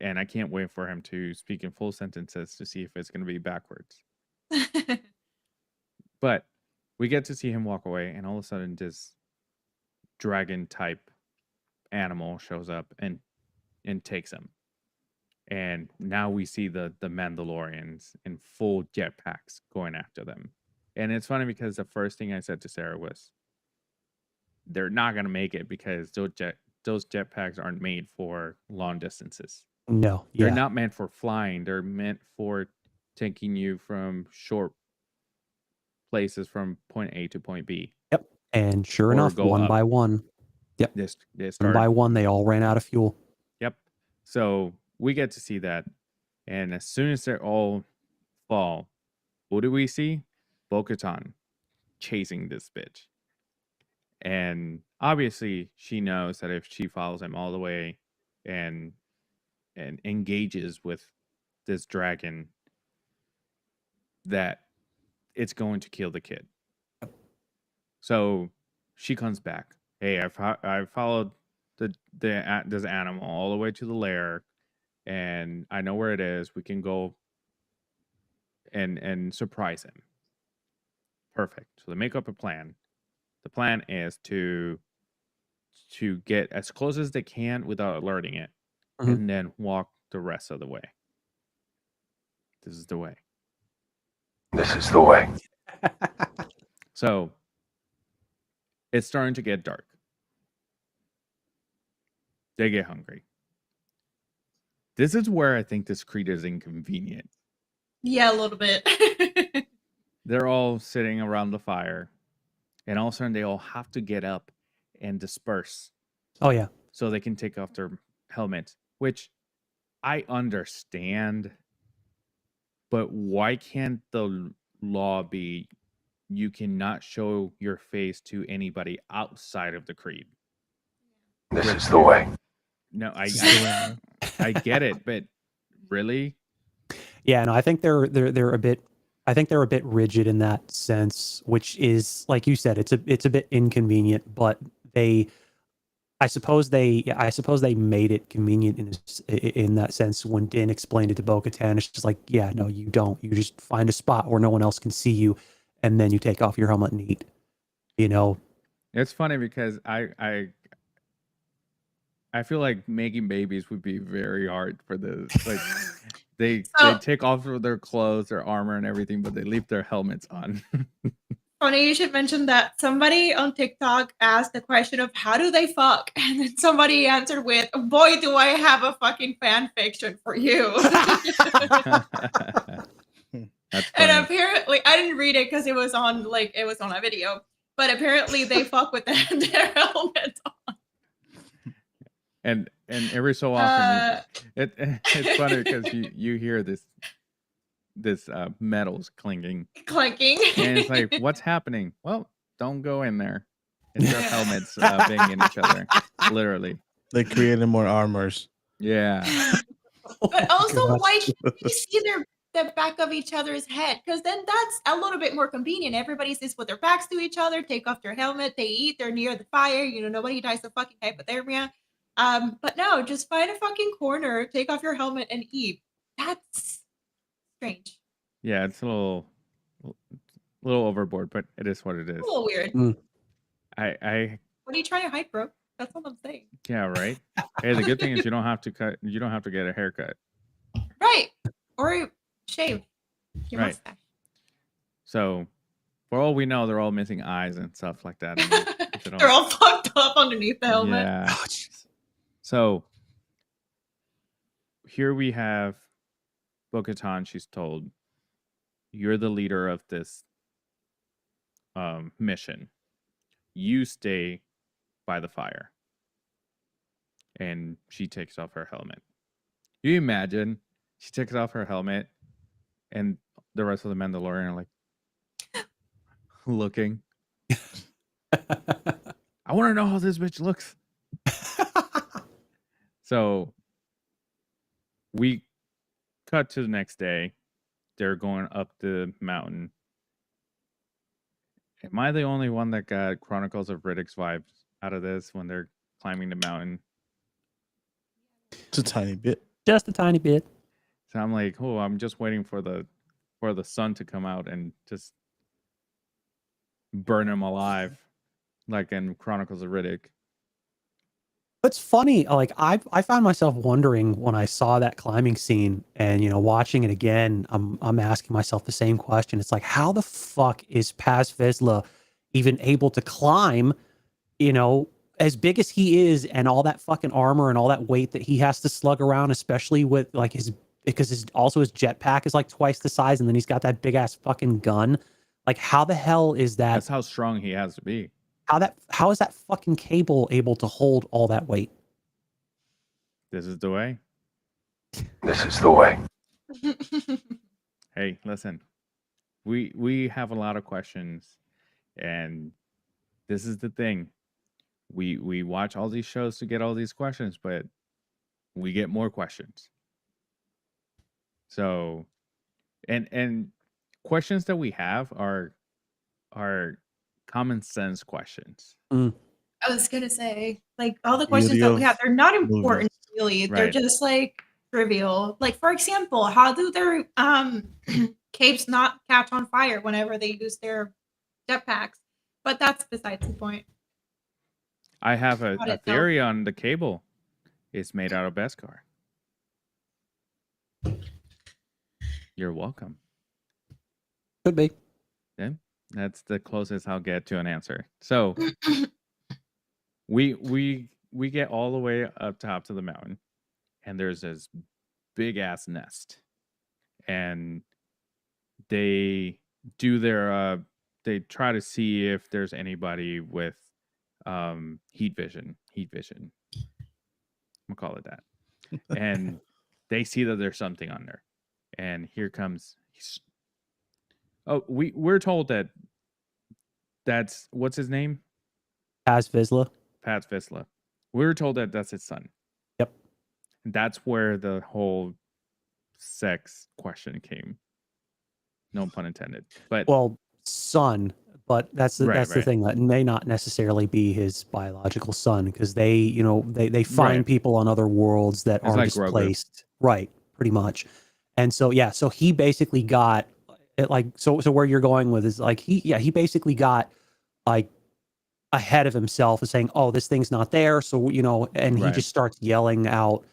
Speaker 2: And I can't wait for him to speak in full sentences to see if it's going to be backwards. But we get to see him walk away, and all of a sudden this dragon type animal shows up and takes him. And now we see the Mandalorians in full jetpacks going after them. And it's funny because the first thing I said to Sarah was, they're not going to make it because those jetpacks aren't made for long distances.
Speaker 3: No,
Speaker 2: They're not meant for flying. They're meant for taking you from short places from point A to point B.
Speaker 3: Yep. And sure
Speaker 2: Or
Speaker 3: enough,
Speaker 2: go
Speaker 3: one
Speaker 2: up.
Speaker 3: by one. Yep.
Speaker 2: They
Speaker 3: One
Speaker 2: start
Speaker 3: by one, they all ran out of fuel.
Speaker 2: Yep. So we get to see that. And as soon as they all fall, what do we see? Bo-Katan chasing this bitch. And obviously she knows that if she follows him all the way and engages with this dragon, that it's going to kill the kid. So she comes back. Hey, I followed this animal all the way to the lair, and I know where it is. We can go and surprise him. Perfect. So they make up a plan. The plan is to get as close as they can without alerting it, and then walk the rest of the way. This is the way.
Speaker 1: This is the way.
Speaker 2: So it's starting to get dark. They get hungry. This is where I think this creed is inconvenient.
Speaker 5: Yeah, a little bit.
Speaker 2: They're all sitting around the fire, and all of a sudden they all have to get up and disperse
Speaker 3: Oh, yeah.
Speaker 2: so they can take off their helmets, which I understand. But why can't the law be you cannot show your face to anybody outside of the creed?
Speaker 1: This is the way.
Speaker 2: No, I get it, but really?
Speaker 3: Yeah, no, I think they're a bit rigid in that sense, which is, like you said, it's a bit inconvenient, but I suppose they made it convenient in that sense when Din explained it to Bo-Katan. It's just like, yeah, no, you don't. You just find a spot where no one else can see you, and then you take off your helmet and eat. You know,
Speaker 2: it's funny because I feel like making babies would be very hard for this. Like they take off their clothes, their armor, and everything, but they leave their helmets on.
Speaker 5: Funny you should mention that. Somebody on TikTok asked the question of how do they fuck, and then somebody answered with, "Boy, do I have a fucking fan fiction for you." And apparently, I didn't read it because it was on a video. But apparently, they fuck with their helmets on.
Speaker 2: And every so often, it's funny because you hear this metals clinking,
Speaker 5: and
Speaker 2: it's like, what's happening? Well, don't go in there. It's their helmets banging each other, literally.
Speaker 4: They created more armors.
Speaker 2: Yeah.
Speaker 5: But also, why can't you see the back of each other's head, because then that's a little bit more convenient. Everybody sits with their backs to each other, take off their helmet, they eat, they're near the fire, nobody dies of fucking hypothermia. But no, just find a fucking corner, take off your helmet and eat. That's strange.
Speaker 2: Yeah, it's a little overboard, but it is what it is.
Speaker 5: A little weird.
Speaker 2: I
Speaker 5: What are you trying to hide, bro? That's what I'm saying.
Speaker 2: yeah, right. Hey, the good thing is you don't have to get a haircut.
Speaker 5: Right. Or shave your
Speaker 2: Right.
Speaker 5: mustache.
Speaker 2: So, for all we know, they're all missing eyes and stuff like that. They don't-
Speaker 5: They're all fucked up underneath the helmet.
Speaker 2: Yeah.
Speaker 3: Oh, jeez.
Speaker 2: So here we have Bo-Katan. She's told, "You're the leader of this mission. You stay by the fire." And she takes off her helmet. You imagine she takes off her helmet, and the rest of the Mandalorian are like looking. I want to know how this bitch looks. So we cut to the next day. They're going up the mountain. Am I the only one that got Chronicles of Riddick's vibes out of this when they're climbing the mountain?
Speaker 4: It's a tiny bit.
Speaker 3: Just a tiny bit.
Speaker 2: So I'm like, oh, I'm just waiting for the sun to come out and just burn him alive, like in Chronicles of Riddick.
Speaker 3: It's funny, like I found myself wondering when I saw that climbing scene, and watching it again, I'm asking myself the same question. It's like, how the fuck is Paz Vizsla even able to climb, as big as he is, and all that fucking armor and all that weight that he has to slug around, especially with like because his jetpack is like twice the size, and then he's got that big ass fucking gun. Like, how the hell is that?
Speaker 2: That's how strong he has to be.
Speaker 3: How is that fucking cable able to hold all that weight?
Speaker 2: This is the way.
Speaker 1: This is the way.
Speaker 2: Hey, listen. We have a lot of questions, and this is the thing. We watch all these shows to get all these questions, but we get more questions. So, and questions that we have are common sense questions.
Speaker 5: I was gonna say, like, all the questions
Speaker 4: Beauty
Speaker 5: that we
Speaker 4: of
Speaker 5: have, they're not
Speaker 4: movies.
Speaker 5: important really. They're
Speaker 2: Right.
Speaker 5: just like trivial. Like, for example, how do their capes not catch on fire whenever they use their jetpacks? But that's besides the point.
Speaker 2: I have a
Speaker 5: Not itself.
Speaker 2: theory on the cable. It's made out of Beskar. You're welcome.
Speaker 3: Could be.
Speaker 2: That's the closest I'll get to an answer. So we get all the way up top to the mountain, and there's this big ass nest, and they do their they try to see if there's anybody with heat vision. I'm gonna call it that. And they see that there's something on there, and here comes we're told that's what's his name?
Speaker 3: Paz Vizsla.
Speaker 2: Pat Vizsla. We were told that that's his son.
Speaker 3: Yep.
Speaker 2: And that's where the whole sex question came. No pun intended. But
Speaker 3: Well, son, but that's the
Speaker 2: Right,
Speaker 3: the thing, that may not necessarily be his biological son, because they find
Speaker 2: Right.
Speaker 3: people on other worlds that
Speaker 2: It's
Speaker 3: are
Speaker 2: like Grogu.
Speaker 3: displaced. Right, pretty much. And so so he basically got it, like, so where you're going with is like he basically got like ahead of himself and saying, oh, this thing's not there, so and he
Speaker 2: Right.
Speaker 3: just starts yelling out,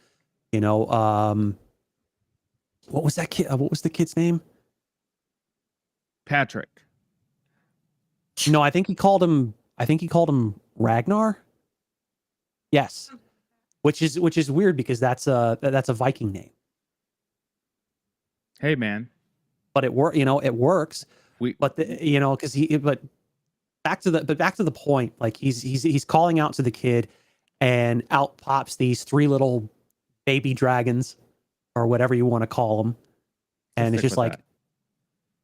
Speaker 3: what was that kid, what was the kid's name?
Speaker 2: Patrick.
Speaker 3: No, I think he called him Ragnar. Yes. Which is weird, because that's a Viking name.
Speaker 2: Hey man.
Speaker 3: But it works.
Speaker 2: We
Speaker 3: But but back to the point, like he's calling out to the kid, and out pops these 3 little baby dragons, or whatever you want to call them. And it's
Speaker 2: stick
Speaker 3: just
Speaker 2: with
Speaker 3: like,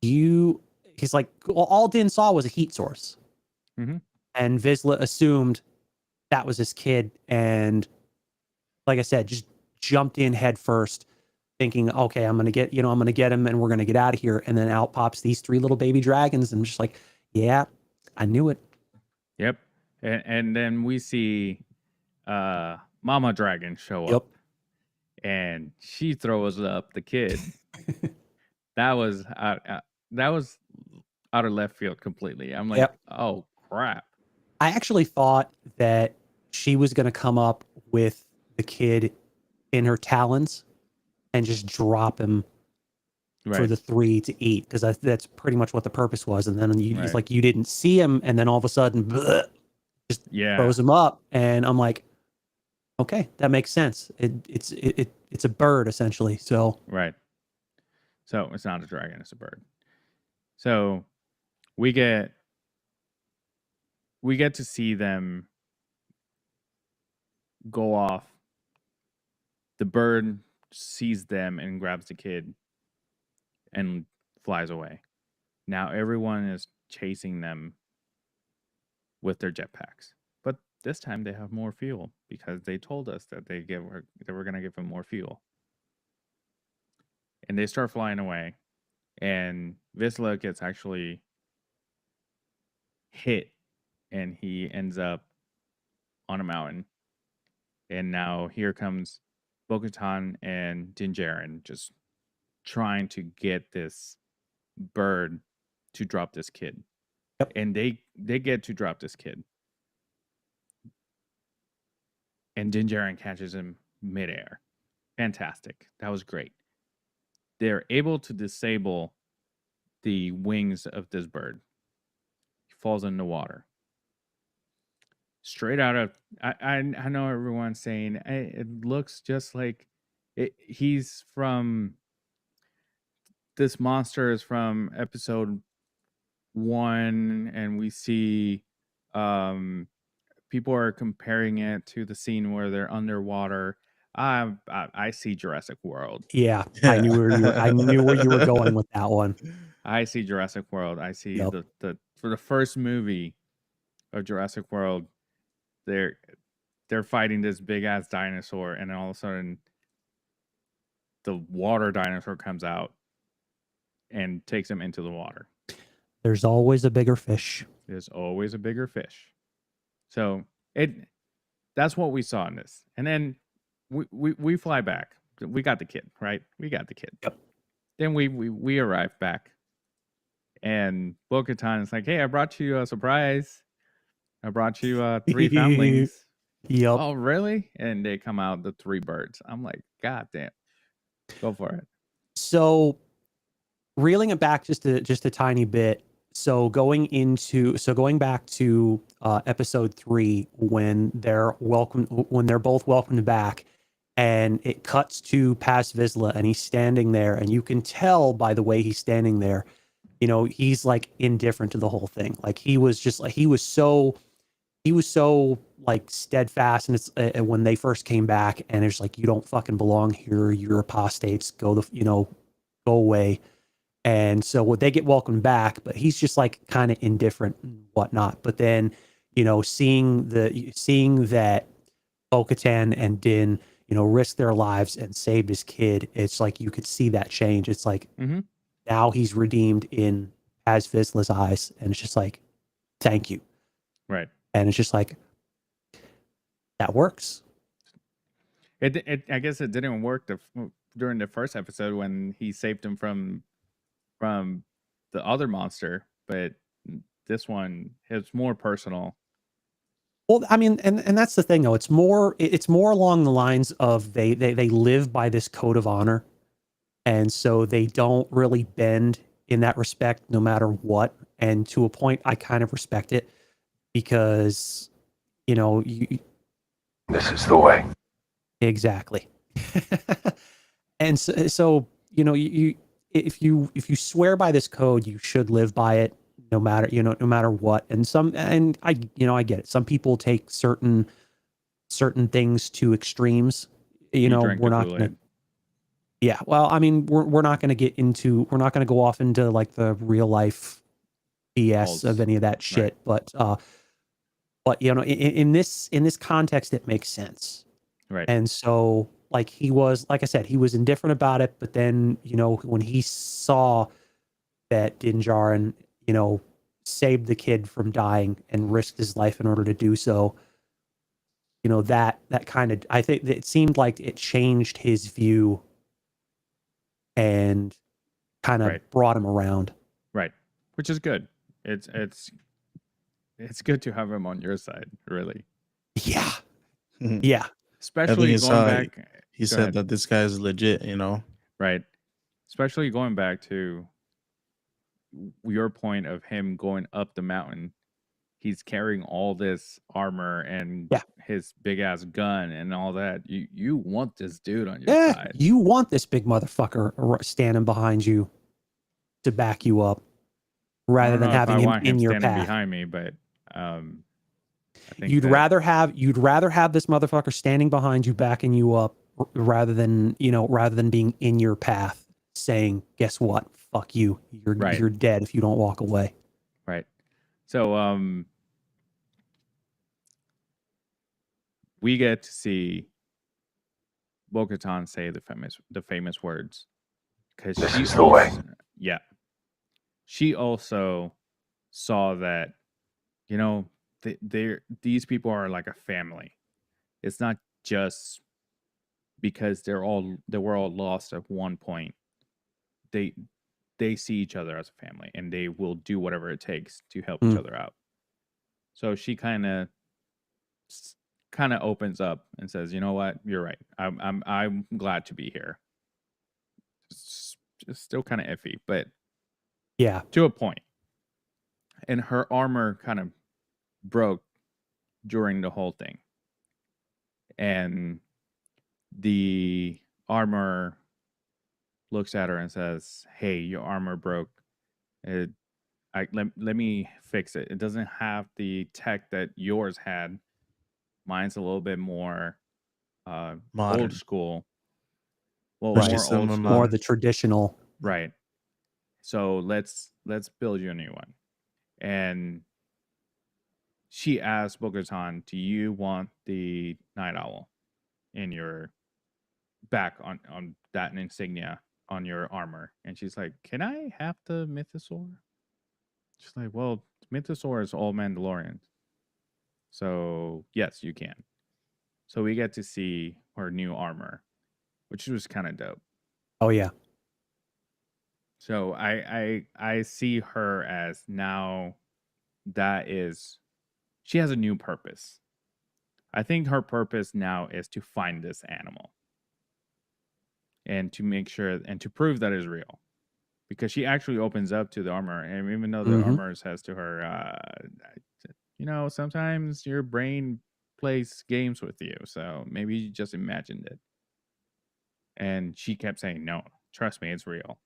Speaker 2: that.
Speaker 3: he's like, well, all Din saw was a heat source.
Speaker 2: Mhm.
Speaker 3: And Vizsla assumed that was his kid, and like I said, just jumped in head first, thinking, okay, I'm gonna get him, and we're gonna get out of here. And then out pops these 3 little baby dragons, and I'm just like, yeah, I knew it.
Speaker 2: Yep. And then we see Mama Dragon show
Speaker 3: Yep.
Speaker 2: up, and she throws up the kid. That was out of left field completely. I'm like,
Speaker 3: Yep.
Speaker 2: oh crap.
Speaker 3: I actually thought that she was gonna come up with the kid in her talons and just drop him for
Speaker 2: Right.
Speaker 3: the 3 to eat, because that's pretty much what the purpose was. And then it's
Speaker 2: Right.
Speaker 3: like you didn't see him, and then all of a sudden, bleh,
Speaker 2: Yeah.
Speaker 3: throws him up, and I'm like, okay, that makes sense. It's a bird essentially. So
Speaker 2: Right. So it's not a dragon, it's a bird. So we get to see them go off. The bird sees them and grabs the kid and flies away. Now everyone is chasing them with their jetpacks. But this time they have more fuel because they told us that they were going to give them more fuel. And they start flying away. And Vizsla gets actually hit, and he ends up on a mountain. And now here comes Bo-Katan and Din Djarin just trying to get this bird to drop this kid.
Speaker 3: Yep.
Speaker 2: And they get to drop this kid. And Din Djarin catches him midair. Fantastic. That was great. They're able to disable the wings of this bird. He falls in the water. Straight out of I know everyone's saying it looks just like he's from this monster is from episode 1, and we see people are comparing it to the scene where they're underwater. I see Jurassic World.
Speaker 3: yeah, I knew where you were going with that one.
Speaker 2: I see Jurassic World. I see
Speaker 3: Yep.
Speaker 2: the for the first movie of Jurassic World, they're fighting this big ass dinosaur, and then all of a sudden the water dinosaur comes out and takes him into the water.
Speaker 3: There's always a bigger fish.
Speaker 2: There's always a bigger fish. So that's what we saw in this. And then we fly back. We got the kid, right? We got the kid.
Speaker 3: Yep.
Speaker 2: Then we arrive back, and Bo-Katan is like, "Hey, I brought you a surprise. I brought you 3 foundlings."
Speaker 3: Yep.
Speaker 2: Oh, really? And they come out the 3 birds. I'm like, God damn. Go for it.
Speaker 3: So reeling it back just a tiny bit. So going back to episode 3, when they're both welcomed back, and it cuts to Paz Vizsla, and he's standing there, and you can tell by the way he's standing there, he's like indifferent to the whole thing. Like he was so like steadfast, and it's when they first came back, and it's like, you don't fucking belong here, you're apostates, go away. And so when they get welcomed back, but he's just like kind of indifferent and whatnot. But then, seeing that Bo-Katan and Din, risked their lives and saved his kid, it's like you could see that change. It's like now he's redeemed in Paz Vizsla's eyes, and it's just like, thank you.
Speaker 2: Right.
Speaker 3: And it's just like, that works.
Speaker 2: I guess it didn't work during the first episode when he saved him from the other monster, but this one is more personal.
Speaker 3: Well, I mean, and that's the thing though. It's more along the lines of they live by this code of honor, and so they don't really bend in that respect, no matter what. And to a point, I kind of respect it, because
Speaker 1: This is the way.
Speaker 3: exactly. And so if you swear by this code, you should live by it, no matter what. And I get it. Some people take certain things to extremes. We're not going to. Yeah, well, I mean, we're not going to we're not going to go off into like the real life BS of any of that shit. Right. But in this context, it makes sense.
Speaker 2: Right.
Speaker 3: And so like he was, like I said, he was indifferent about it. But then, when he saw that Din Djarin, saved the kid from dying and risked his life in order to do so, that kind of, I think it seemed like it changed his view and kind of
Speaker 2: Right.
Speaker 3: brought him around.
Speaker 2: Right. Which is good. It's good to have him on your side, really.
Speaker 3: Yeah.
Speaker 4: Mhm.
Speaker 3: Yeah.
Speaker 2: Especially
Speaker 4: it's,
Speaker 2: going back.
Speaker 4: He
Speaker 2: Go
Speaker 4: said
Speaker 2: ahead.
Speaker 4: that this guy is legit,
Speaker 2: Right. Especially going back to your point of him going up the mountain. He's carrying all this armor and
Speaker 3: Yeah.
Speaker 2: his big ass gun and all that. You want this dude on your
Speaker 3: Yeah.
Speaker 2: side.
Speaker 3: You want this big motherfucker standing behind you to back you up
Speaker 2: I
Speaker 3: rather
Speaker 2: don't
Speaker 3: than
Speaker 2: know if
Speaker 3: having
Speaker 2: I
Speaker 3: him
Speaker 2: want
Speaker 3: in your
Speaker 2: standing
Speaker 3: path.
Speaker 2: behind me, but I think
Speaker 3: You'd
Speaker 2: that-
Speaker 3: rather have this motherfucker standing behind you, backing you up, rather than being in your path saying, guess what? Fuck you.
Speaker 2: Right.
Speaker 3: You're dead if you don't walk away.
Speaker 2: Right. So we get to see Bo-Katan say the famous words, because
Speaker 1: This
Speaker 2: she
Speaker 1: is the way.
Speaker 2: Yeah. She also saw that, these people are like a family. It's not just because they were all lost at one point. They see each other as a family, and they will do whatever it takes to help each other out. So she kind of opens up and says, "You know what? You're right. I'm glad to be here." It's still kind of iffy, but
Speaker 3: Yeah.
Speaker 2: to a point. And her armor kind of broke during the whole thing, and the armor looks at her and says, "Hey, your armor broke. Let me fix it. It doesn't have the tech that yours had. Mine's a little bit more
Speaker 4: Modern.
Speaker 2: old school. Well,
Speaker 3: Right.
Speaker 2: more
Speaker 4: Some
Speaker 2: old
Speaker 4: are
Speaker 2: school,
Speaker 3: More the traditional.
Speaker 2: right? So let's build you a new one." And she asked Bo-Katan, "Do you want the Night Owl in your back on that insignia on your armor?" And she's like, "Can I have the mythosaur?" She's like, "Well, mythosaur is all Mandalorians, so yes, you can." So we get to see her new armor, which was kind of dope.
Speaker 3: Oh yeah.
Speaker 2: So I see her as now she has a new purpose. I think her purpose now is to find this animal and to make sure and to prove that it's real, because she actually opens up to the armor, and even though the armor says to her, sometimes your brain plays games with you, so maybe you just imagined it. And she kept saying, "No, trust me, it's real."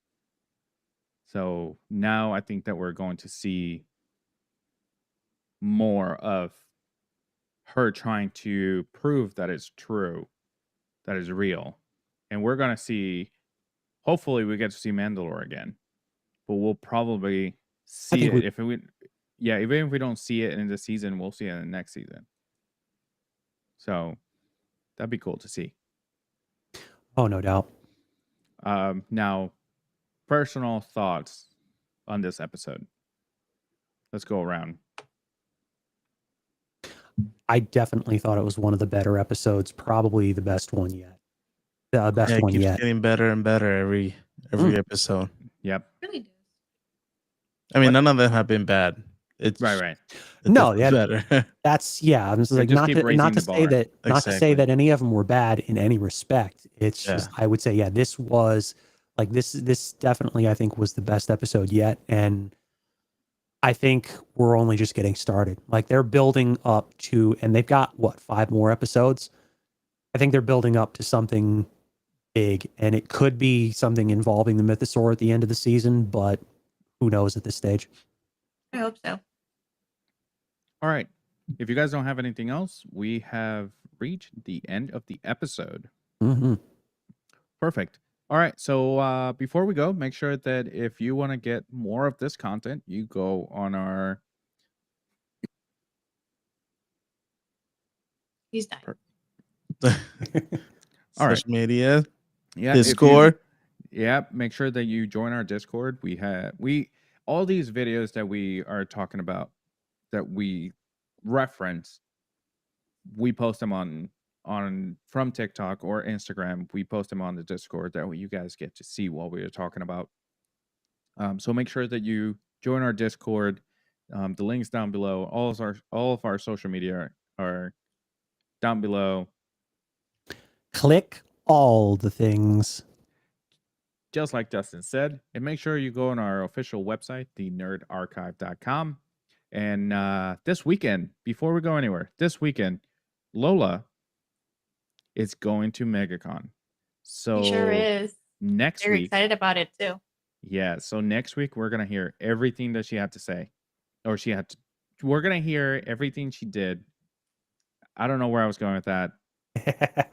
Speaker 2: So now I think that we're going to see more of her trying to prove that it's true, that is real. And we're going to see, hopefully we get to see Mandalore again, but we'll probably see it even if we don't see it in this season, we'll see it in the next season. So that'd be cool to see.
Speaker 3: Oh, no doubt.
Speaker 2: Now, personal thoughts on this episode. Let's go around.
Speaker 3: I definitely thought it was one of the better episodes, probably the best one yet. The best
Speaker 4: It
Speaker 3: one
Speaker 4: keeps
Speaker 3: yet.
Speaker 4: getting better and better every episode.
Speaker 2: Yep.
Speaker 5: Really does.
Speaker 4: I mean, none of them have been bad. It's
Speaker 2: Right.
Speaker 4: it's
Speaker 3: No,
Speaker 4: better.
Speaker 3: That's I'm just
Speaker 2: They
Speaker 3: like
Speaker 2: just
Speaker 3: not
Speaker 2: keep
Speaker 3: to,
Speaker 2: raising
Speaker 3: not to
Speaker 2: the
Speaker 3: say
Speaker 2: bar.
Speaker 3: that not to say
Speaker 4: Exactly.
Speaker 3: that any of them were bad in any respect. It's
Speaker 4: Yeah.
Speaker 3: just I would say this was like this definitely I think was the best episode yet, and I think we're only just getting started. Like they're building up to, and they've got 5 more episodes. I think they're building up to something big, and it could be something involving the mythosaur at the end of the season, but who knows at this stage.
Speaker 5: I hope so.
Speaker 2: All right. If you guys don't have anything else, we have reached the end of the episode.
Speaker 3: Mm-hmm.
Speaker 2: Perfect. All right. So before we go, make sure that if you want to get more of this content, you go on our.
Speaker 5: He's done.
Speaker 2: All right.
Speaker 4: social media,
Speaker 2: Yeah. if you-
Speaker 4: Discord.
Speaker 2: Yeah, make sure that you join our Discord. We all these videos that we are talking about that we reference, we post them on from TikTok or Instagram. We post them on the Discord. That way you guys get to see what we are talking about. So make sure that you join our Discord. The links down below. All of our social media are down below.
Speaker 3: Click all the things.
Speaker 2: Just like Dustin said, and make sure you go on our official website, thenerdarchive.com. And this weekend, before we go anywhere, this weekend, Lola is going to MegaCon. So
Speaker 5: He sure is.
Speaker 2: next
Speaker 5: Very
Speaker 2: week,
Speaker 5: excited about it too.
Speaker 2: yeah. So next week we're gonna hear everything that she had to say, or we're gonna hear everything she did. I don't know where I was going with that.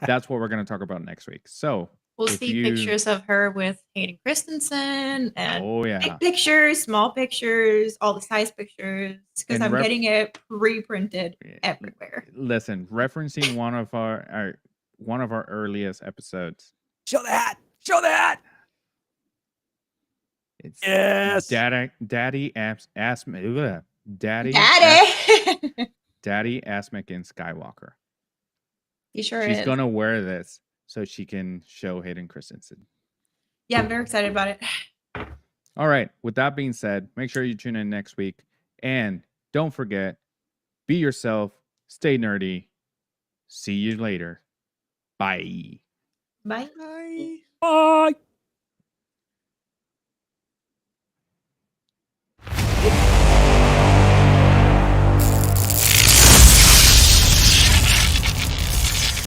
Speaker 2: That's what we're gonna talk about next week. So
Speaker 5: We'll
Speaker 2: if
Speaker 5: see
Speaker 2: you-
Speaker 5: pictures of her with Hayden Christensen and
Speaker 2: oh yeah,
Speaker 5: big pictures, small pictures, all the size pictures, because
Speaker 2: And
Speaker 5: I'm
Speaker 2: rep-
Speaker 5: getting it reprinted
Speaker 2: Yeah.
Speaker 5: everywhere.
Speaker 2: Listen, referencing one of our earliest episodes.
Speaker 3: Show that. Show that.
Speaker 2: It's
Speaker 3: Yes.
Speaker 2: Daddy asked me. Daddy Asmic in Skywalker.
Speaker 5: He sure
Speaker 2: She's
Speaker 5: is.
Speaker 2: gonna wear this so she can show Hayden Christensen.
Speaker 5: Yeah, I'm very excited about it.
Speaker 2: All right. With that being said, make sure you tune in next week. And don't forget, be yourself, stay nerdy. See you later. Bye.
Speaker 5: Bye.
Speaker 4: Bye.